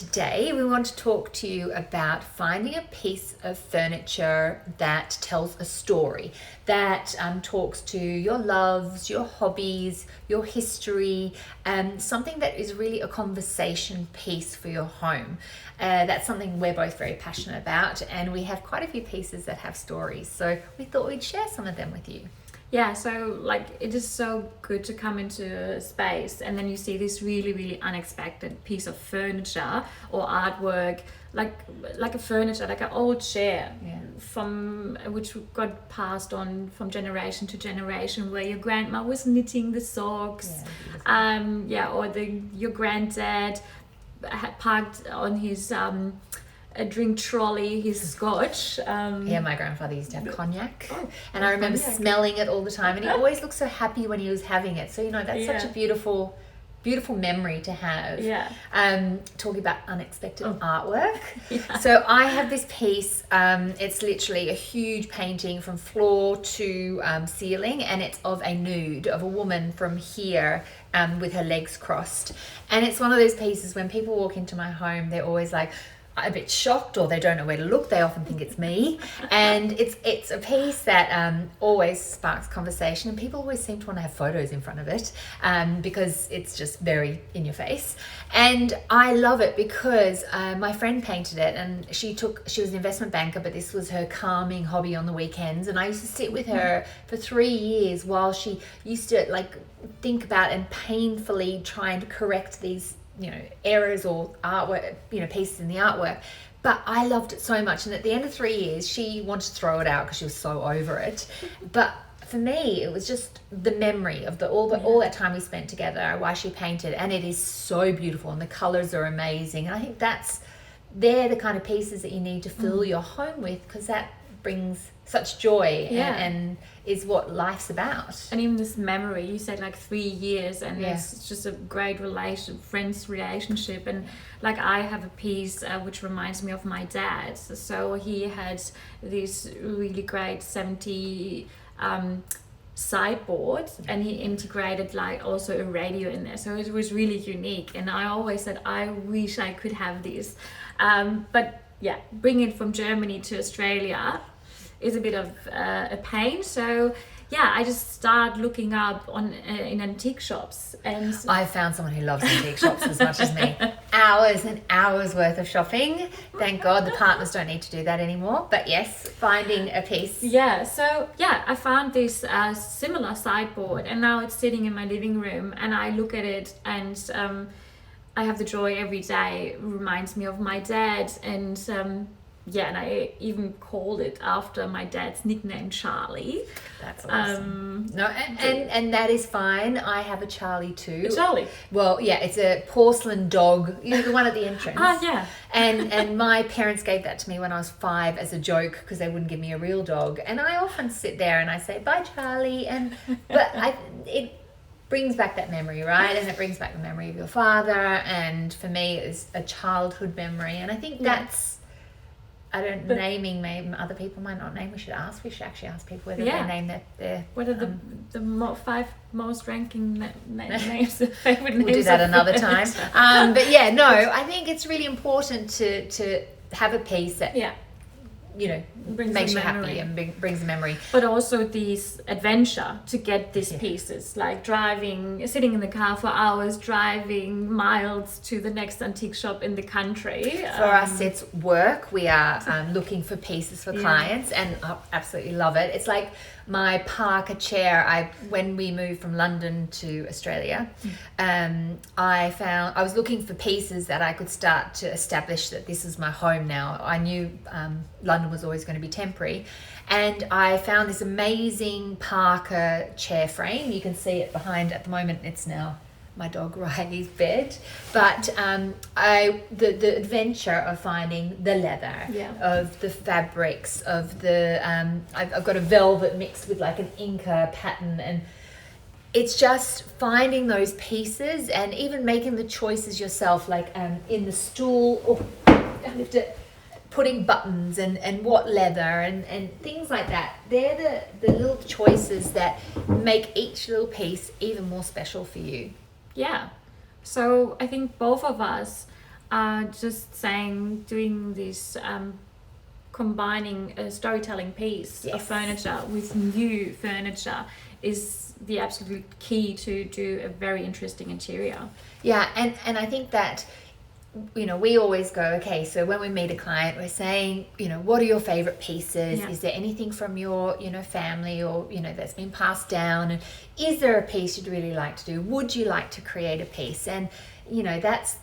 today we want to talk to you about finding a piece of furniture that tells a story, that talks to your loves, your hobbies, your history, something that is really a conversation piece for your home. That's something we're both very passionate about, and we have quite a few pieces that have stories, so we thought we'd share some of them with you. Yeah, so like it is so good to come into a space and then you see this really, really unexpected piece of furniture or artwork, like a furniture, like an old chair, from which got passed on from generation to generation, where your grandma was knitting the socks, or your granddad had parked on his a drink trolley, his scotch. My grandfather used to have cognac, and I remember smelling it all the time, and he always looked so happy when he was having it. So that's such a beautiful memory to have. Talking about unexpected artwork. So I have this piece. It's literally a huge painting from floor to ceiling, and it's of a nude of a woman from here with her legs crossed. And it's one of those pieces when people walk into my home, they're always like a bit shocked, or they don't know where to look. They often think it's me, and it's a piece that always sparks conversation, and people always seem to want to have photos in front of it because it's just very in your face. And I love it because my friend painted it, and she was an investment banker, but this was her calming hobby on the weekends, and I used to sit with her for 3 years while she used to think about and painfully trying to correct these errors or artwork, pieces in the artwork. But I loved it so much, and at the end of 3 years she wanted to throw it out because she was so over it. But for me, it was just the memory of all that time we spent together while she painted, and it is so beautiful, and the colors are amazing. And I think they're the kind of pieces that you need to fill your home with, because that brings such joy and is what life's about. And even this memory, you said 3 years, and it's just a great friends relationship. And I have a piece which reminds me of my dad. So he had this really great 70 sideboard, and he integrated also a radio in there, so it was really unique. And I always said I wish I could have this, but bringing it from Germany to Australia is a bit of a pain. So I just start looking up in antique shops, and I found someone who loves antique shops as much as me. Hours and hours worth of shopping. Thank God the partners don't need to do that anymore. But yes, finding a piece. I found this similar sideboard, and now it's sitting in my living room, and I look at it, and I have the joy every day. It reminds me of my dad, and and I even called it after my dad's nickname, Charlie. That's awesome. And that is fine. I have a Charlie too. A Charlie? Well, it's a porcelain dog, the one at the entrance. And my parents gave that to me when I was 5 as a joke, because they wouldn't give me a real dog. And I often sit there and I say, bye, Charlie. It brings back that memory, right? And it brings back the memory of your father. And for me, it's a childhood memory. And I think that's, naming, maybe other people might not name. We should actually ask people whether they name their what are the 5 most ranking names, favorite names. We'll do that another time. I think it's really important to have a piece that makes you happy and brings a memory. But also this adventure to get these pieces, like sitting in the car for hours, driving miles to the next antique shop in the country. For us, it's work. We are looking for pieces for clients, and I absolutely love it. It's like my Parker chair. When we moved from London to Australia, I was looking for pieces that I could start to establish that this is my home now. I knew London was always going to be temporary, and I found this amazing Parker chair frame. You can see it behind at the moment. It's now my dog Riley's bed, but the adventure of finding the leather, of the fabrics, of the I've got a velvet mixed with an Inca pattern, and it's just finding those pieces and even making the choices yourself, in the stool, lift it, putting buttons and what leather and things like that. They're the little choices that make each little piece even more special for you. Yeah. So I think both of us just saying, doing this, combining a storytelling piece of furniture with new furniture is the absolute key to do a very interesting interior. Yeah, and I think that, you know, we always go, okay, so when we meet a client, we're saying, you know, what are your favorite pieces? Is there anything from your, you know, family or, you know, that's been passed down? And is there a piece you'd really like to do? Would you like to create a piece? And, you know, that's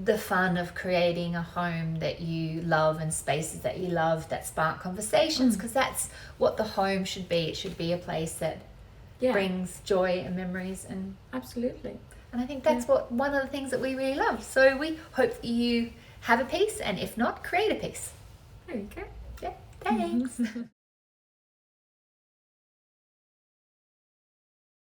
the fun of creating a home that you love and spaces that you love that spark conversations, because that's what the home should be. It should be a place that brings joy and memories. And absolutely. And I think that's what one of the things that we really love. So we hope that you have a piece, and if not, create a piece. There you go. Yeah, thanks.